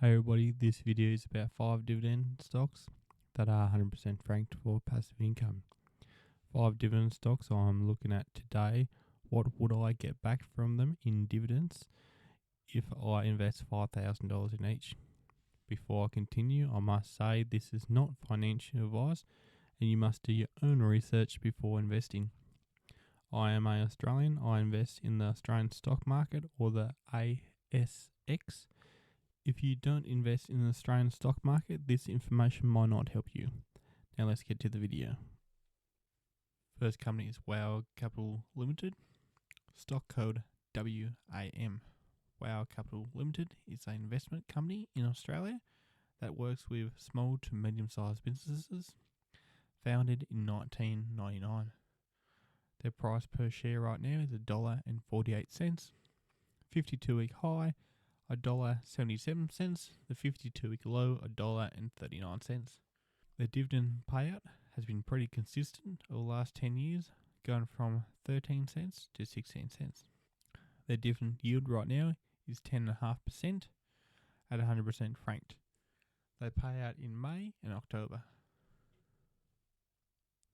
Hey everybody, this video is about 5 dividend stocks that are 100% franked for passive income. 5 dividend stocks I'm looking at today. What would I get back from them in dividends if I invest $5,000 in each? Before I continue, I must say this is not financial advice and you must do your own research before investing. I am an Australian. I invest in the Australian stock market or the ASX. If you don't invest in the Australian stock market, this information might not help you. Now let's get to the video. First company is WOW Capital Limited, stock code WAM. WOW Capital Limited is an investment company in Australia that works with small to medium-sized businesses, founded in 1999. Their price per share right now is $1.48, 52-week high $1.77, the 52-week low $1.39. Their dividend payout has been pretty consistent over the last 10 years, going from 13 cents to 16 cents. Their dividend yield right now is 10.5% at 100% franked. They pay out in May and October.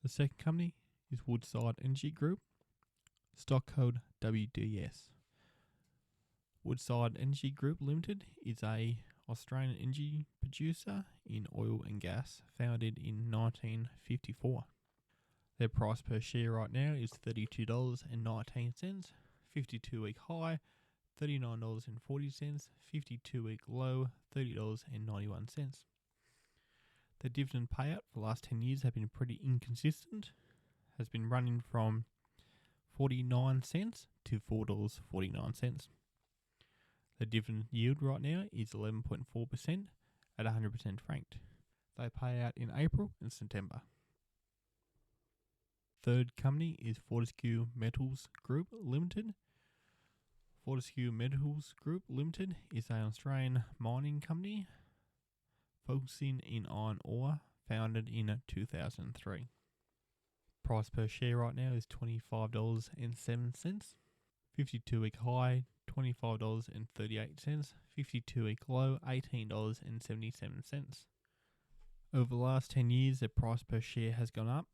The second company is Woodside Energy Group, stock code WDS. Woodside Energy Group Limited is a Australian energy producer in oil and gas, founded in 1954. Their price per share right now is $32.19, 52-week high $39.40, 52-week low $30.91. The dividend payout for the last 10 years have been pretty inconsistent, has been running from 49 cents to $4.49. The dividend yield right now is 11.4% at 100% franked. They pay out in April and September. Third company is Fortescue Metals Group Limited. Fortescue Metals Group Limited is an Australian mining company focusing in iron ore, founded in 2003. Price per share right now is $25.07, 52-week high $25.38, 52-week low $18.77. Over the last 10 years, the price per share has gone up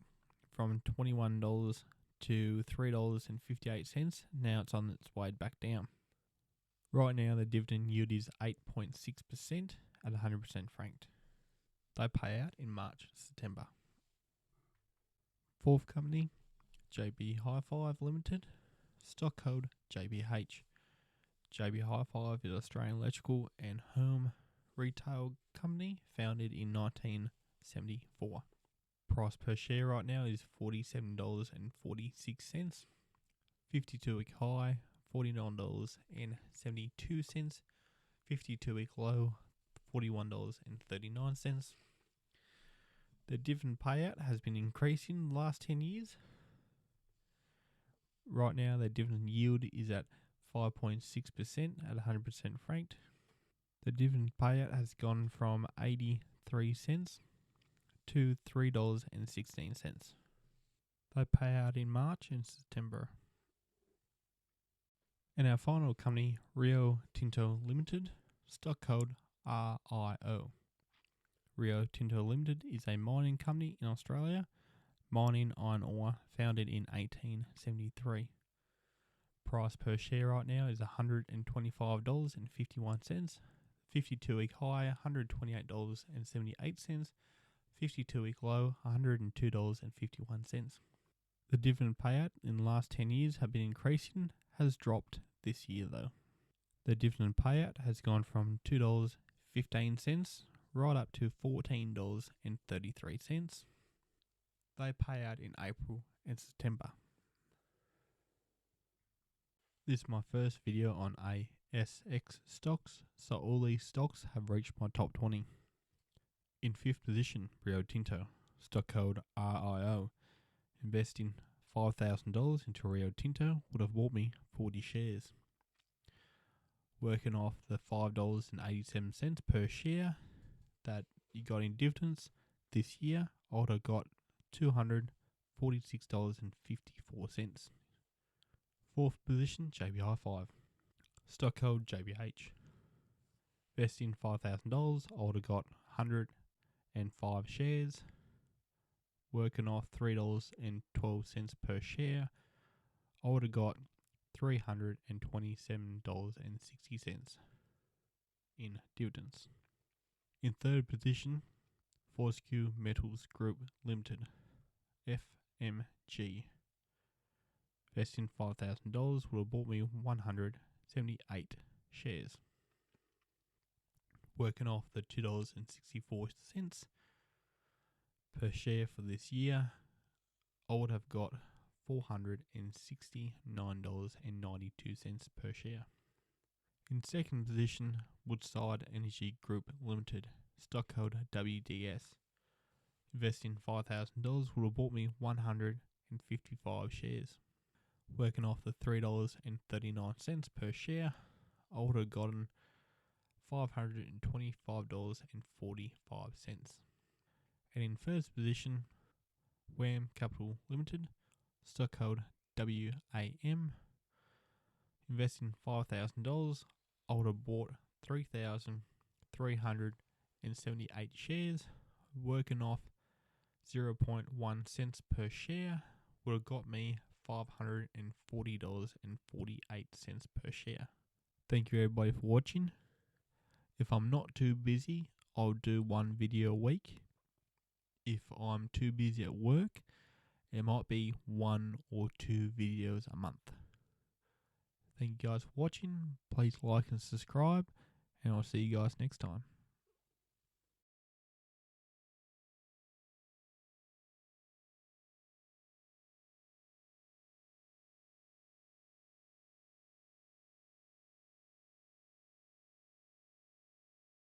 from $21 to $3.58. Now it's on its way back down. Right now, the dividend yield is 8.6% at 100% franked. They pay out in March, September. Fourth company, JB Hi-Fi Limited, stock code JBH. JB Hi-Fi is an Australian electrical and home retail company founded in 1974. Price per share right now is $47.46, 52-week high $49.72, 52-week low $41.39. The dividend payout has been increasing the last 10 years. Right now, the dividend yield is at 5.6% at 100% franked. The dividend payout has gone from 83 cents to $3.16. They pay out in March and September. And our final company, Rio Tinto Limited, stock code RIO. Rio Tinto Limited is a mining company in Australia, mining iron ore, founded in 1873. Price per share right now is $125.51, 52-week high $128.78, 52-week low $102.51. The dividend payout in the last 10 years have been increasing, has dropped this year though. The dividend payout has gone from $2.15 right up to $14.33. They pay out in April and September. This is my first video on ASX stocks, so all these stocks have reached my top 20. In 5th position, Rio Tinto, stock code RIO. Investing $5,000 into Rio Tinto would have bought me 40 shares. Working off the $5.87 per share that you got in dividends this year, I would have got $246.54. 4th position, JB Hi-Fi, stock code JBH. Investing $5,000, I would have got 105 shares. Working off $3.12 per share, I would have got $327.60 in dividends. In third position, Fortescue Metals Group Limited, FMG. Investing $5,000 would have bought me 178 shares. Working off the $2.64 per share for this year, I would have got $469.92 per share. In second position, Woodside Energy Group Limited, stock code WDS. Investing $5,000 would have bought me 155 shares. Working off the $3.39 per share, I would have gotten $525.45. And in first position, WAM Capital Limited, stock code WAM. Investing $5,000, I would have bought 3,378 shares. Working off 0.1 cents per share would have got me $540.48 per share. Thank you everybody for watching. If I'm not too busy, I'll do one video a week. If I'm too busy at work, it might be 1 or 2 videos a month. Thank you guys for watching. Please like and subscribe, and I'll see you guys next time.